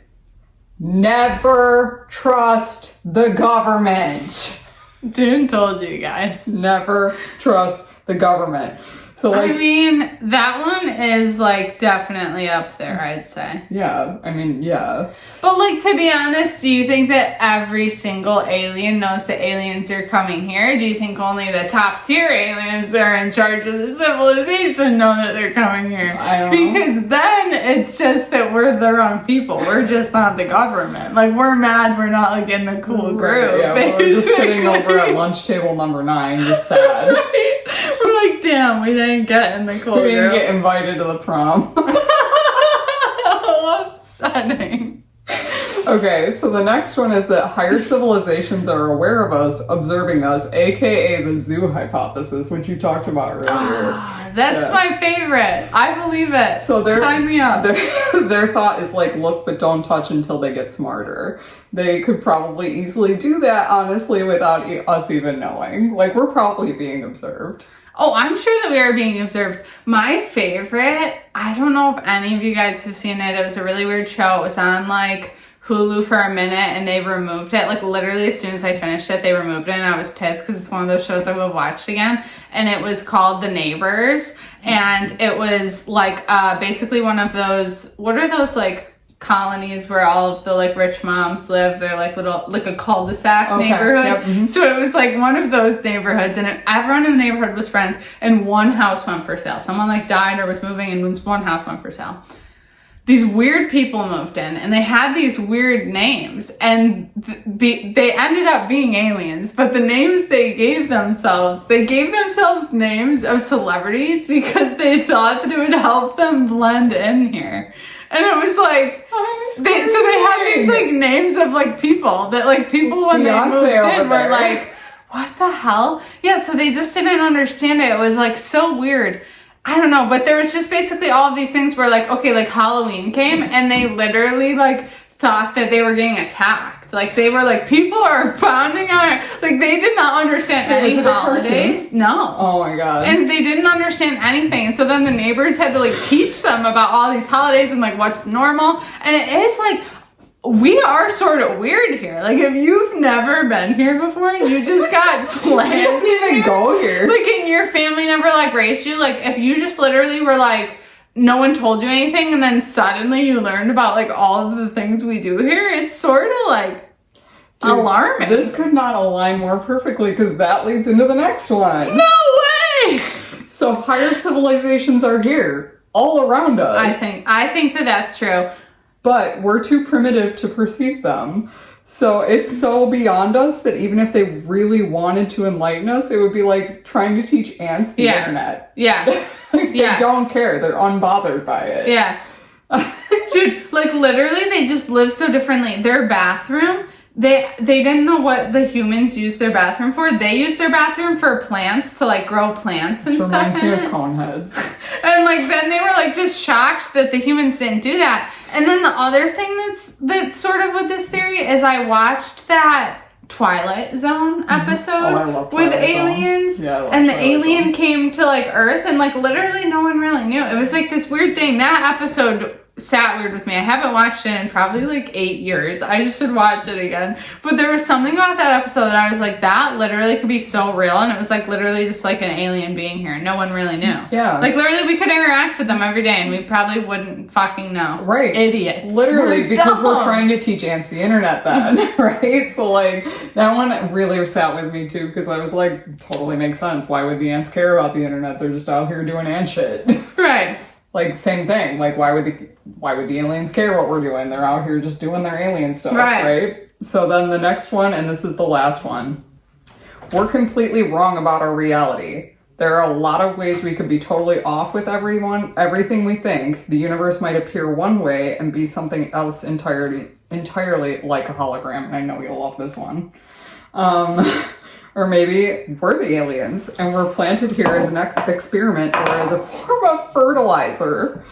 [SPEAKER 2] Never trust the government.
[SPEAKER 1] Dune told you guys.
[SPEAKER 2] Never trust the government. So like,
[SPEAKER 1] I mean, that one is like definitely up there, I'd say.
[SPEAKER 2] Yeah, I mean, yeah.
[SPEAKER 1] But like, to be honest, do you think that every single alien knows that aliens are coming here? Do you think only the top tier aliens that are in charge of the civilization know that they're coming here?
[SPEAKER 2] I don't know.
[SPEAKER 1] Because then it's just that we're the wrong people. We're just not the government. Like, we're mad we're not like in the cool group.
[SPEAKER 2] Yeah, we're just sitting over at lunch table number 9, just sad.
[SPEAKER 1] We're like, damn, we didn't get in the cool group.
[SPEAKER 2] We didn't get invited to the prom.
[SPEAKER 1] How upsetting.
[SPEAKER 2] Okay, so the next one is that higher civilizations are aware of us, observing us, aka the zoo hypothesis, which you talked about earlier.
[SPEAKER 1] That's my favorite. I believe it. So sign me up.
[SPEAKER 2] Their thought is like, look but don't touch until they get smarter. They could probably easily do that, honestly, without us even knowing. Like, we're probably being observed.
[SPEAKER 1] Oh, I'm sure that we are being observed. My favorite, I don't know if any of you guys have seen it. It was a really weird show. It was on like Hulu for a minute and they removed it. Like, literally as soon as I finished it, they removed it, and I was pissed because it's one of those shows I would have watched again. And it was called The Neighbors. And it was like basically one of those, what are those like colonies where all of the like rich moms live? They're like little, like a cul-de-sac neighborhood. Yep. Mm-hmm. So it was like one of those neighborhoods, and everyone in the neighborhood was friends, and one house went for sale. Someone like died or was moving, and one house went for sale. These weird people moved in, and they had these weird names, and they ended up being aliens, but the names they gave themselves names of celebrities because they thought that it would help them blend in here. And it was like, they had these like names of like people that like people when they moved in were like, what the hell? Yeah, so they just didn't understand it. It was like so weird. I don't know, but there was just basically all of these things where like, okay, like Halloween came and they literally like thought that they were getting attacked. Like they were like, people are pounding on it. Like they did not understand any holidays. No.
[SPEAKER 2] Oh my god.
[SPEAKER 1] And they didn't understand anything. So then the neighbors had to like teach them about all these holidays and like what's normal. And it is like, we are sort of weird here. Like if you've never been here before and you just got plants,
[SPEAKER 2] you don't even go here.
[SPEAKER 1] Like and your family never like raised you. Like if you just literally were like, no one told you anything and then suddenly you learned about like all of the things we do here, it's sort of like alarming.
[SPEAKER 2] This could not align more perfectly because that leads into the next one.
[SPEAKER 1] No way!
[SPEAKER 2] So higher civilizations are here, all around us.
[SPEAKER 1] I think that that's true.
[SPEAKER 2] But we're too primitive to perceive them. So it's so beyond us that even if they really wanted to enlighten us, it would be like trying to teach ants the internet.
[SPEAKER 1] Yeah.
[SPEAKER 2] They don't care. They're unbothered by it.
[SPEAKER 1] Yeah. Dude, like literally they just live so differently. Their bathroom, they didn't know what the humans use their bathroom for. They use their bathroom for plants, to like grow plants and stuff in it.
[SPEAKER 2] Reminds me of Coneheads.
[SPEAKER 1] And like then they were like just shocked that the humans didn't do that. And then the other thing that's sort of with this theory is I watched that Twilight Zone episode
[SPEAKER 2] I love
[SPEAKER 1] with
[SPEAKER 2] Twilight Zone.
[SPEAKER 1] aliens.
[SPEAKER 2] Yeah, I love
[SPEAKER 1] and the
[SPEAKER 2] Twilight
[SPEAKER 1] alien
[SPEAKER 2] Zone.
[SPEAKER 1] came to like Earth and like literally no one really knew. It was like this weird thing. That episode sat weird with me. I haven't watched it in probably like 8 years. I just should watch it again. But there was something about that episode that I was like, that literally could be so real. And it was like literally just like an alien being here. No one really knew.
[SPEAKER 2] Yeah.
[SPEAKER 1] Like literally we could interact with them every day and we probably wouldn't fucking know.
[SPEAKER 2] Right.
[SPEAKER 1] Idiots.
[SPEAKER 2] Literally, because
[SPEAKER 1] dumb.
[SPEAKER 2] we're trying to teach ants the internet then, right? So like, that one really sat with me too, because I was like, totally makes sense. Why would the ants care about the internet? They're just out here doing ant shit.
[SPEAKER 1] Right.
[SPEAKER 2] Like, same thing. Like, why would the aliens care what we're doing? They're out here just doing their alien stuff, right? So then the next one, and this is the last one. We're completely wrong about our reality. There are a lot of ways we could be totally off with everything we think. The universe might appear one way and be something else entirely like a hologram. I know you'll love this one. Or maybe we're the aliens and we're planted here as an experiment or as a form of fertilizer.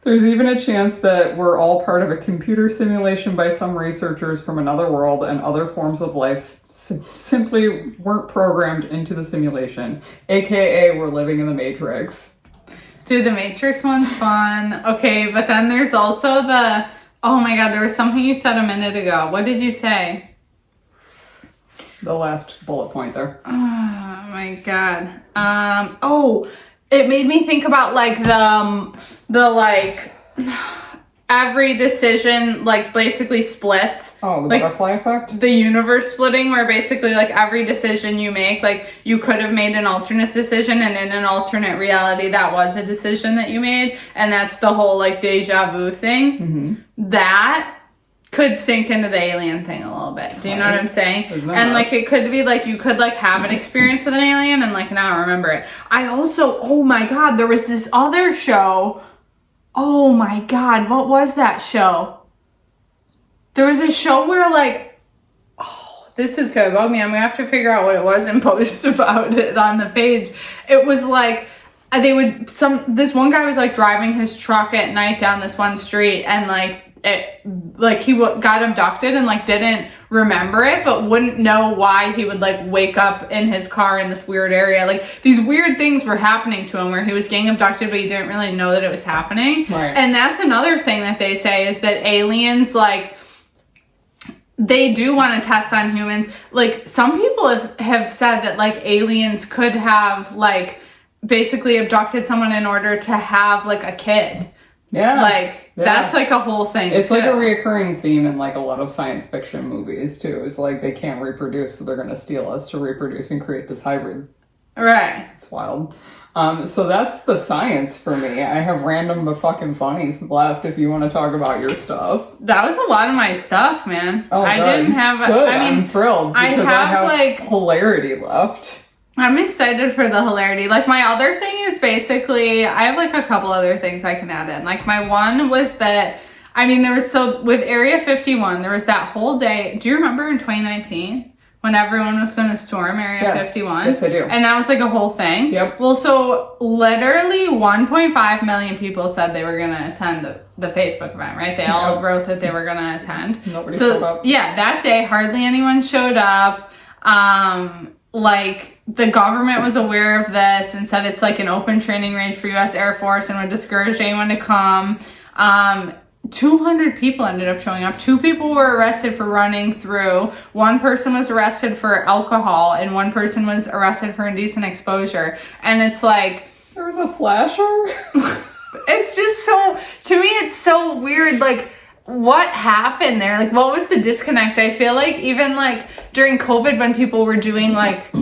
[SPEAKER 2] There's even a chance that we're all part of a computer simulation by some researchers from another world, and other forms of life simply weren't programmed into the simulation. AKA, we're living in the Matrix.
[SPEAKER 1] Dude, the Matrix one's fun. Okay, but then there's also oh my god, there was something you said a minute ago. What did you say?
[SPEAKER 2] The last bullet point there.
[SPEAKER 1] Oh my god. It made me think about like the like every decision like basically splits.
[SPEAKER 2] Oh, the
[SPEAKER 1] like,
[SPEAKER 2] butterfly effect?
[SPEAKER 1] The universe splitting, where basically like every decision you make, like you could have made an alternate decision, and in an alternate reality that was a decision that you made, and that's the whole like deja vu thing.
[SPEAKER 2] Mm-hmm.
[SPEAKER 1] That could sink into the alien thing a little bit. Do you know what I'm saying? And like it could be like you could like have an experience with an alien and like not remember it. I also, oh my god, there was this other show. Oh my god, what was that show? There was a show where like, oh, this is gonna bug me. I'm gonna have to figure out what it was and post about it on the page. It was like this one guy was like driving his truck at night down this one street, and he got abducted and like didn't remember it, but wouldn't know why he would like wake up in his car in this weird area. Like these weird things were happening to him where he was getting abducted, but he didn't really know that it was happening.
[SPEAKER 2] Right.
[SPEAKER 1] And that's another thing that they say is that aliens, like, they do want to test on humans. Like some people have said that like aliens could have like basically abducted someone in order to have like a kid.
[SPEAKER 2] Yeah.
[SPEAKER 1] Like, that's like a whole thing.
[SPEAKER 2] It's
[SPEAKER 1] too.
[SPEAKER 2] like a reoccurring theme in like a lot of science fiction movies too. It's like they can't reproduce, so they're going to steal us to reproduce and create this hybrid.
[SPEAKER 1] Right.
[SPEAKER 2] It's wild. So that's the science for me. I have random but fucking funny left if you want to talk about your stuff.
[SPEAKER 1] That was a lot of my stuff, man.
[SPEAKER 2] Oh,
[SPEAKER 1] I
[SPEAKER 2] good.
[SPEAKER 1] didn't have...
[SPEAKER 2] Good.
[SPEAKER 1] I mean,
[SPEAKER 2] I'm thrilled because I have
[SPEAKER 1] like...
[SPEAKER 2] hilarity left.
[SPEAKER 1] I'm excited for the hilarity. Like, my other thing is basically, I have like a couple other things I can add in. Like, my one was that, I mean, with Area 51, there was that whole day. Do you remember in 2019 when everyone was going to storm Area 51?
[SPEAKER 2] Yes, I do.
[SPEAKER 1] And that was like a whole thing?
[SPEAKER 2] Yep.
[SPEAKER 1] Well, so literally 1.5 million people said they were going to attend the Facebook event, right? They all wrote that they were going to attend.
[SPEAKER 2] Nobody showed up.
[SPEAKER 1] Yeah, that day, hardly anyone showed up. Like, the government was aware of this and said it's like an open training range for U.S. Air Force and would discourage anyone to come. 200 people ended up showing up. 2 people were arrested for running through. 1 person was arrested for alcohol, and 1 person was arrested for indecent exposure. And it's like...
[SPEAKER 2] There was a flasher?
[SPEAKER 1] It's just so... To me, it's so weird, like... What happened there? Like, what was the disconnect? I feel like even, like, during COVID when people were doing, like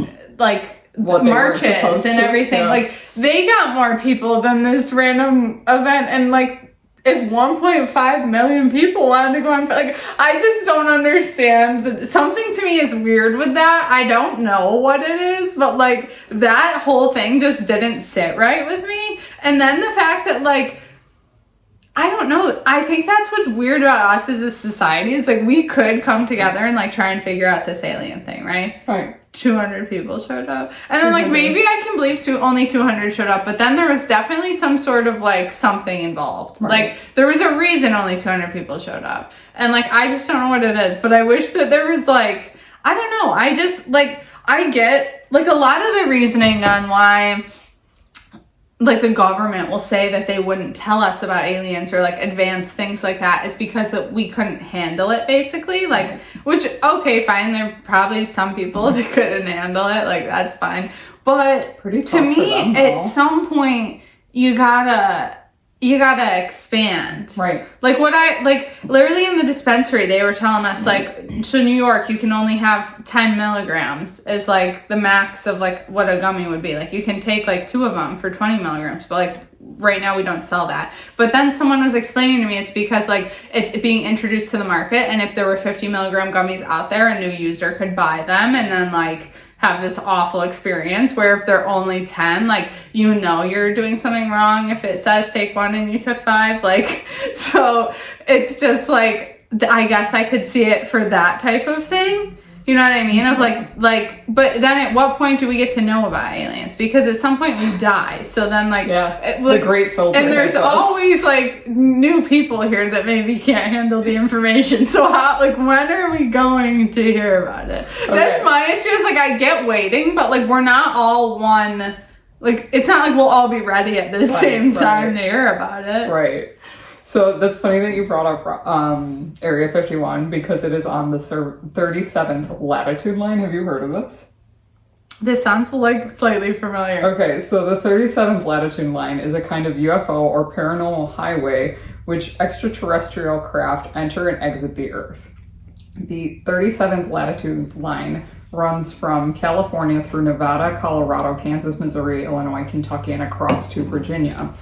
[SPEAKER 2] what
[SPEAKER 1] marches and everything, like, they got more people than this random event. And, like, if 1.5 million people wanted to go on, like, I just don't understand. Something to me is weird with that. I don't know what it is, but, like, that whole thing just didn't sit right with me. And then the fact that, like, I don't know. I think that's what's weird about us as a society is, like, we could come together and, like, try and figure out this alien thing, right?
[SPEAKER 2] Right.
[SPEAKER 1] 200 people showed up. And then, like, maybe I can believe only 200 showed up, but then there was definitely some sort of, like, something involved.
[SPEAKER 2] Right.
[SPEAKER 1] Like, there was a reason only 200 people showed up. And, like, I just don't know what it is, but I wish that there was, like, I don't know. I just, like, I get, like, a lot of the reasoning on why... like, the government will say that they wouldn't tell us about aliens or, like, advanced things like that is because that we couldn't handle it, basically. Like, which, okay, fine, there are probably some people that couldn't handle it. Like, that's fine. But
[SPEAKER 2] Pretty
[SPEAKER 1] to
[SPEAKER 2] tough
[SPEAKER 1] me,
[SPEAKER 2] for them,
[SPEAKER 1] at
[SPEAKER 2] though.
[SPEAKER 1] some point, you gotta expand.
[SPEAKER 2] Right.
[SPEAKER 1] Like, literally in the dispensary, they were telling us, like, so New York, you can only have 10 milligrams as, like, the max of, like, what a gummy would be. Like, you can take, like, 2 of them for 20 milligrams, but, like, right now we don't sell that. But then someone was explaining to me it's because, like, it's being introduced to the market, and if there were 50 milligram gummies out there, a new user could buy them and then, like, have this awful experience where if they're only 10, like, you know you're doing something wrong if it says take 1 and you took 5. Like, so it's just like, I guess I could see it for that type of thing. You know what I mean? Of like, but then at what point do we get to know about aliens? Because at some point we die. So then, like,
[SPEAKER 2] the great filter.
[SPEAKER 1] and there's always, like, new people here that maybe can't handle the information. So how, like, when are we going to hear about it? Okay. That's my issue. Is, like, I get waiting, but, like, we're not all one. Like, it's not like we'll all be ready at the same time to hear about it.
[SPEAKER 2] Right. So that's funny that you brought up Area 51 because it is on the 37th latitude line. Have you heard of this?
[SPEAKER 1] This sounds, like, slightly familiar.
[SPEAKER 2] Okay, so the 37th latitude line is a kind of UFO or paranormal highway which extraterrestrial craft enter and exit the Earth. The 37th latitude line runs from California through Nevada, Colorado, Kansas, Missouri, Illinois, Kentucky, and across to Virginia.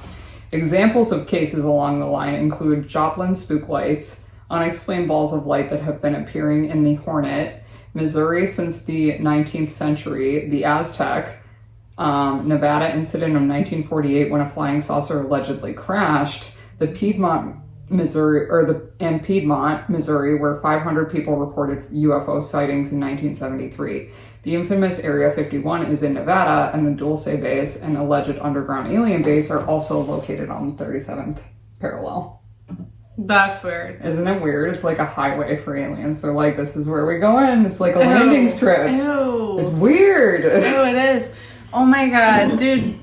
[SPEAKER 2] Examples of cases along the line include Joplin spook lights, unexplained balls of light that have been appearing in the Hornet, Missouri since the 19th century, the Aztec, Nevada incident of 1948 when a flying saucer allegedly crashed, the Piedmont, Missouri, where 500 people reported UFO sightings in 1973. The infamous Area 51 is in Nevada, and the Dulce base, an alleged underground alien base, are also located on the 37th parallel.
[SPEAKER 1] That's weird.
[SPEAKER 2] Isn't it weird? It's like a highway for aliens. They're like, this is where we go in. It's like a landing strip.
[SPEAKER 1] Ew.
[SPEAKER 2] It's weird.
[SPEAKER 1] Ew, it is. Oh my god, dude.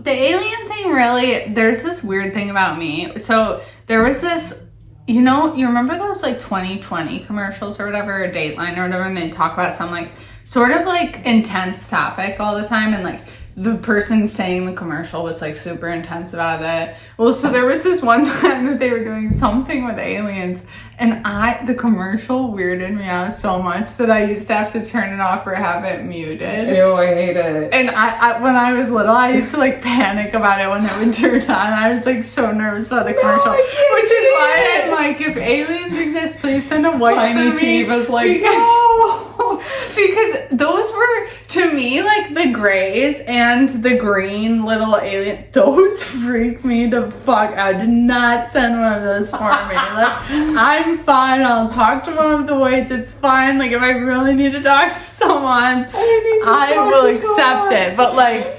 [SPEAKER 1] The alien thing really, there's this weird thing about me. So there was this, you know, you remember those, like, 2020 commercials or whatever, or Dateline or whatever, and they talk about some, like, sort of, like, intense topic all the time, and, like, the person saying the commercial was, like, super intense about it. Well, so there was this one time that they were doing something with aliens, and the commercial weirded me out so much that I used to have to turn it off or have it muted.
[SPEAKER 2] Ew, I hate it.
[SPEAKER 1] And I when I was little, I used to, like, panic about it when it would turn on. I was, like, so nervous about the commercial. Which is why I'm like, if aliens exist, please send a white
[SPEAKER 2] Tiny
[SPEAKER 1] for me.
[SPEAKER 2] Tiva's like,
[SPEAKER 1] because those were To me, like the grays and the green little alien, those freak me the fuck out. Do not send one of those for me. Like, I'm fine. I'll talk to one of the whites. It's fine. Like, if I really need to talk to someone, I will accept it. But like,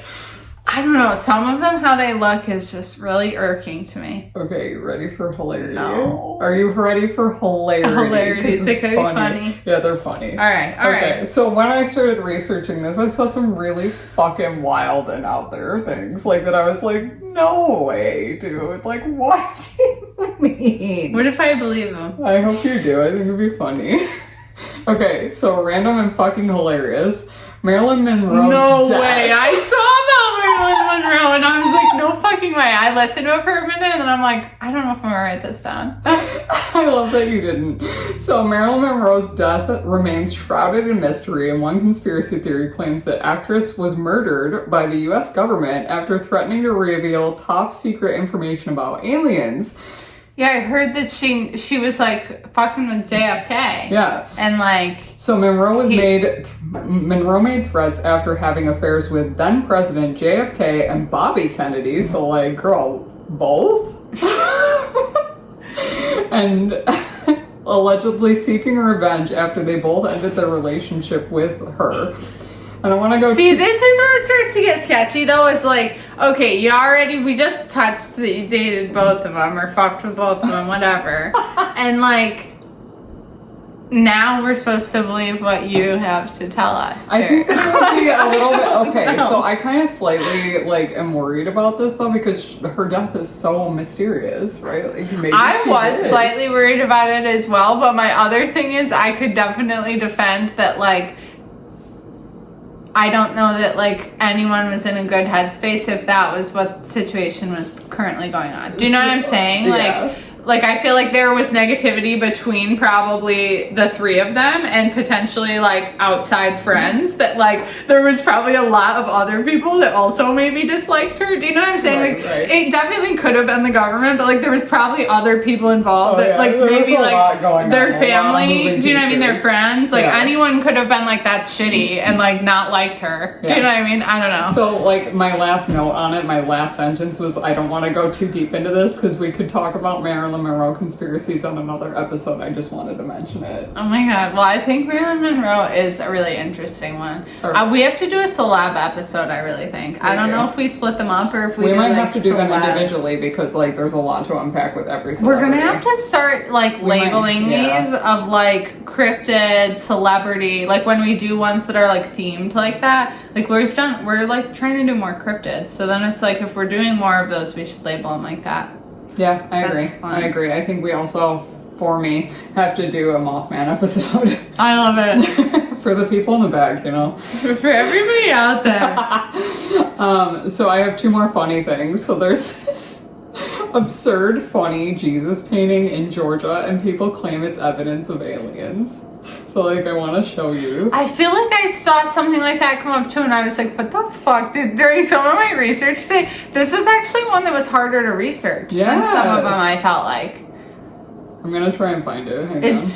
[SPEAKER 1] I don't know. Some of them, how they look is just really irking to me.
[SPEAKER 2] Okay, you ready for hilarity?
[SPEAKER 1] No.
[SPEAKER 2] Are you ready for hilarity?
[SPEAKER 1] Hilarity. Is it gonna be funny?
[SPEAKER 2] Yeah, they're funny.
[SPEAKER 1] All right.
[SPEAKER 2] Okay, so when I started researching this, I saw some really fucking wild and out there things. Like that I was like, no way, dude. Like, what do you mean?
[SPEAKER 1] What if I believe them?
[SPEAKER 2] I hope you do. I think it'd be funny. Okay, so random and fucking hilarious. Marilyn Monroe's
[SPEAKER 1] No
[SPEAKER 2] death.
[SPEAKER 1] way. I saw about Marilyn Monroe and I was like, no fucking way. I listened to it for a minute and then I'm like, I don't know if I'm gonna write this down.
[SPEAKER 2] I love that you didn't. So Marilyn Monroe's death remains shrouded in mystery, and one conspiracy theory claims that actress was murdered by the US government after threatening to reveal top secret information about aliens.
[SPEAKER 1] Yeah, I heard that she was like fucking with JFK.
[SPEAKER 2] Yeah.
[SPEAKER 1] And like,
[SPEAKER 2] So Monroe made threats after having affairs with then President JFK and Bobby Kennedy. So like, girl, both? And allegedly seeking revenge after they both ended their relationship with her. And I want to go
[SPEAKER 1] see, this is where it starts to get sketchy though. Is like, okay, we just touched that you dated both of them or fucked with both of them, whatever. And like, now we're supposed to believe what you have to tell us.
[SPEAKER 2] I think this would be a little bit okay.
[SPEAKER 1] know.
[SPEAKER 2] So I kind of slightly like am worried about this though because her death is so mysterious, right? Like maybe
[SPEAKER 1] I
[SPEAKER 2] she
[SPEAKER 1] was
[SPEAKER 2] did.
[SPEAKER 1] slightly worried about it as well, but my other thing is I could definitely defend that like, I don't know that like anyone was in a good headspace if that was what situation was currently going on. Do you know what I'm saying?
[SPEAKER 2] Yeah.
[SPEAKER 1] Like I feel like there was negativity between probably the three of them and potentially like outside friends that like there was probably a lot of other people that also maybe disliked her. Do you know what I'm saying?
[SPEAKER 2] Right,
[SPEAKER 1] like
[SPEAKER 2] right.
[SPEAKER 1] it definitely could have been the government, but like there was probably other people involved that like
[SPEAKER 2] there was
[SPEAKER 1] maybe
[SPEAKER 2] a lot going
[SPEAKER 1] like their
[SPEAKER 2] on, a lot of
[SPEAKER 1] family,
[SPEAKER 2] moving
[SPEAKER 1] do you know what I mean? Their
[SPEAKER 2] pieces.
[SPEAKER 1] friends, like
[SPEAKER 2] Yeah.
[SPEAKER 1] anyone could have been like that's shitty and like not liked her. Do you
[SPEAKER 2] Yeah.
[SPEAKER 1] know what I mean? I don't know.
[SPEAKER 2] So, like, my last note on it, my last sentence was, I don't want to go too deep into this because we could talk about Marilyn Monroe conspiracies on another episode. I just wanted to mention it.
[SPEAKER 1] Oh my god. Well, I think Marilyn Monroe is a really interesting one.
[SPEAKER 2] Alright.
[SPEAKER 1] We have to do a celeb episode, I really think. I don't
[SPEAKER 2] do.
[SPEAKER 1] know if we split them up or if we
[SPEAKER 2] We
[SPEAKER 1] do
[SPEAKER 2] might
[SPEAKER 1] like
[SPEAKER 2] have to do them
[SPEAKER 1] celeb.
[SPEAKER 2] individually because, like, there's a lot to unpack with every
[SPEAKER 1] We're gonna
[SPEAKER 2] celebrity.
[SPEAKER 1] have to start like
[SPEAKER 2] might-
[SPEAKER 1] labeling
[SPEAKER 2] yeah.
[SPEAKER 1] these of like cryptid, celebrity, like when we do ones that are like themed like that. Like we're like trying to do more cryptids. So then it's like if we're doing more of those, we should label them like that.
[SPEAKER 2] Yeah, I
[SPEAKER 1] That's
[SPEAKER 2] agree.
[SPEAKER 1] fun.
[SPEAKER 2] I agree. I think we also, for me, have to do a Mothman episode.
[SPEAKER 1] I love it.
[SPEAKER 2] For the people in the back, you know.
[SPEAKER 1] For everybody out there.
[SPEAKER 2] So I have two more funny things. So there's this absurd, funny Jesus painting in Georgia, and people claim it's evidence of aliens. So, like, I want to show you.
[SPEAKER 1] I feel like I saw something like that come up too, and I was like, what the fuck? During some of my research today, this was actually one that was harder to research than
[SPEAKER 2] Yeah.
[SPEAKER 1] some of them, I felt like.
[SPEAKER 2] I'm gonna try and find it. Hang on.
[SPEAKER 1] It's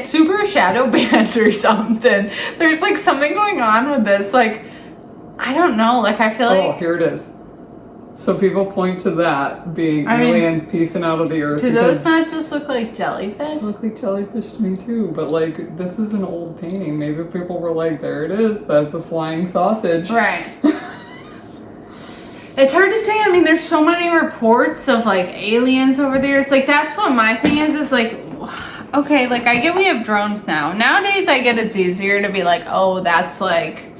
[SPEAKER 1] super shadow banned or something. There's like something going on with this. Like, I don't know. Like, I feel
[SPEAKER 2] Oh,
[SPEAKER 1] like.
[SPEAKER 2] here it is. So people point to that being
[SPEAKER 1] I mean,
[SPEAKER 2] aliens piecing out of the earth.
[SPEAKER 1] Do
[SPEAKER 2] because
[SPEAKER 1] those not just look like jellyfish?
[SPEAKER 2] they look like jellyfish to me too, but like this is an old painting. Maybe people were like, "There it is. That's a flying sausage."
[SPEAKER 1] Right. It's hard to say. I mean, there's so many reports of like aliens over there. It's like that's what my thing is like, okay, like I get we have drones now. Nowadays, I get it's easier to be like, oh, that's like,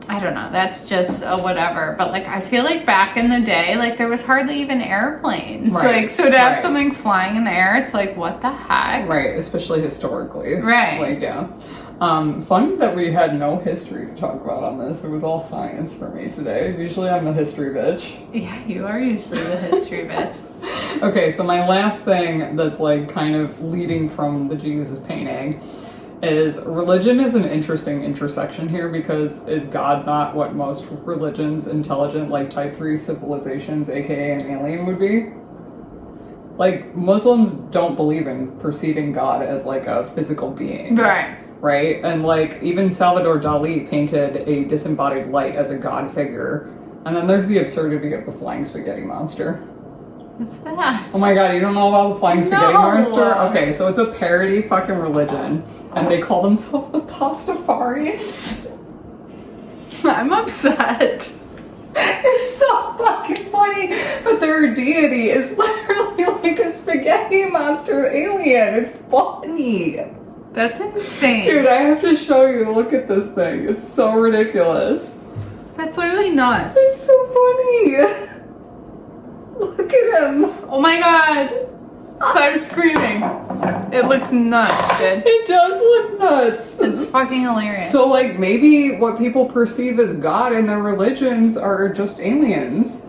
[SPEAKER 1] I don't know, that's just a whatever. But like, I feel like back in the day, like there was hardly even airplanes.
[SPEAKER 2] Right.
[SPEAKER 1] Like, so to have
[SPEAKER 2] Right.
[SPEAKER 1] something flying in the air, it's like, what the heck?
[SPEAKER 2] Right, especially historically.
[SPEAKER 1] Right.
[SPEAKER 2] Like, yeah. Funny that we had no history to talk about on this. It was all science for me today. Usually I'm the history bitch.
[SPEAKER 1] Yeah, you are usually the history bitch.
[SPEAKER 2] Okay, so my last thing that's like kind of leading from the Jesus painting is religion is an interesting intersection here because is God not what most religions, intelligent, like type 3 civilizations, aka an alien, would be? Like, Muslims don't believe in perceiving God as like a physical being.
[SPEAKER 1] Right.
[SPEAKER 2] right? And like even Salvador Dali painted a disembodied light as a god figure. And then there's the absurdity of the flying spaghetti monster.
[SPEAKER 1] What's that?
[SPEAKER 2] Oh my god, you don't know about the flying spaghetti
[SPEAKER 1] No.
[SPEAKER 2] monster? Okay, so it's a parody fucking religion, and they call themselves the Pastafarians.
[SPEAKER 1] I'm upset.
[SPEAKER 2] It's so fucking funny, but their deity is literally like a spaghetti monster alien. It's funny.
[SPEAKER 1] That's insane.
[SPEAKER 2] Dude, I have to show you. Look at this thing. It's so ridiculous.
[SPEAKER 1] That's literally nuts.
[SPEAKER 2] It's so funny. Look at him.
[SPEAKER 1] Oh my god. Stop screaming. It looks nuts, dude.
[SPEAKER 2] It does look nuts.
[SPEAKER 1] It's fucking hilarious.
[SPEAKER 2] So, like, maybe what people perceive as God in their religions are just aliens.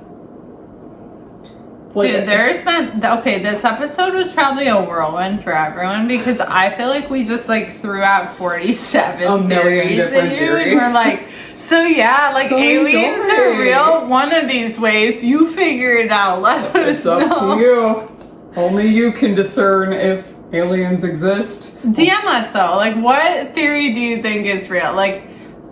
[SPEAKER 2] Like,
[SPEAKER 1] dude, there's been... Okay, this episode was probably a whirlwind for everyone because I feel like we just, like, threw out 47
[SPEAKER 2] a million
[SPEAKER 1] theories
[SPEAKER 2] different
[SPEAKER 1] at you.
[SPEAKER 2] theories.
[SPEAKER 1] And we're like, so yeah, like,
[SPEAKER 2] So
[SPEAKER 1] aliens
[SPEAKER 2] enjoy.
[SPEAKER 1] are real one of these ways. You figure it out. Let us
[SPEAKER 2] it's up
[SPEAKER 1] know.
[SPEAKER 2] to you. Only you can discern if aliens exist.
[SPEAKER 1] DM us though, like what theory do you think is real? Like,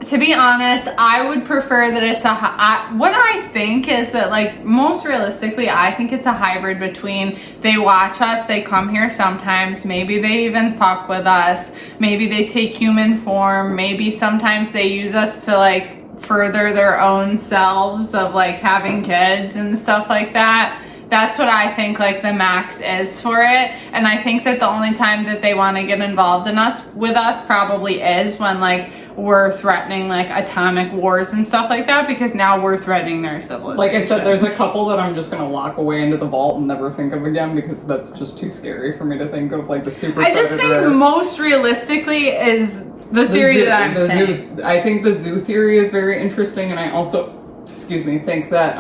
[SPEAKER 1] to be honest, I would prefer that it's what I think is that, like, most realistically, I think it's a hybrid between they watch us, they come here sometimes, maybe they even fuck with us, maybe they take human form, maybe sometimes they use us to, like, further their own selves of, like, having kids and stuff like that. That's what I think, like, the max is for it. And I think that the only time that they want to get involved with us probably is when, like, we're threatening, like, atomic wars and stuff like that, because now we're threatening their civilization.
[SPEAKER 2] Like I said, there's a couple that I'm just gonna lock away into the vault and never think of again because that's just too scary for me to think of, like the super
[SPEAKER 1] I just think
[SPEAKER 2] predator.
[SPEAKER 1] most realistically is the theory that I'm saying.
[SPEAKER 2] I think the zoo theory is very interesting, and I also, think that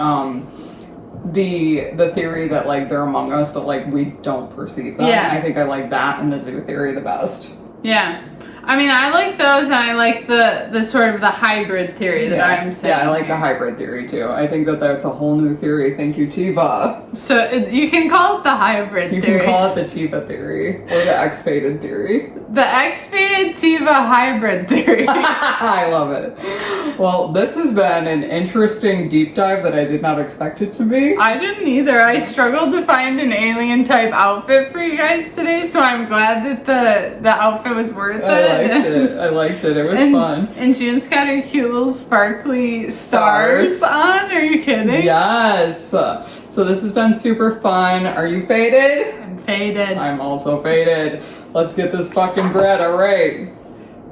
[SPEAKER 2] the theory that, like, they're among us, but, like, we don't perceive them.
[SPEAKER 1] Yeah.
[SPEAKER 2] I think I like that and the zoo theory the best.
[SPEAKER 1] Yeah. I mean, I like those, and I like the sort of the hybrid theory that I'm saying.
[SPEAKER 2] Yeah, I like the
[SPEAKER 1] here.
[SPEAKER 2] hybrid theory too. I think that that's a whole new theory. Thank you, Tiva.
[SPEAKER 1] So you can call it the hybrid
[SPEAKER 2] You
[SPEAKER 1] theory.
[SPEAKER 2] can call it the Tiva theory or the X-Faded theory.
[SPEAKER 1] The X-Faded Tiva hybrid theory.
[SPEAKER 2] I love it. Well, this has been an interesting deep dive that I did not expect it to be.
[SPEAKER 1] I didn't either. I struggled to find an alien type outfit for you guys today, so I'm glad that the outfit was worth it.
[SPEAKER 2] I liked it. It was fun.
[SPEAKER 1] And June's got her cute little sparkly stars on. Are you kidding?
[SPEAKER 2] Yes. So this has been super fun. Are you faded?
[SPEAKER 1] I'm faded.
[SPEAKER 2] I'm also faded. Let's get this fucking bread. All right.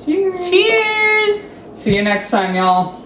[SPEAKER 2] Cheers.
[SPEAKER 1] Cheers.
[SPEAKER 2] See you next time, y'all.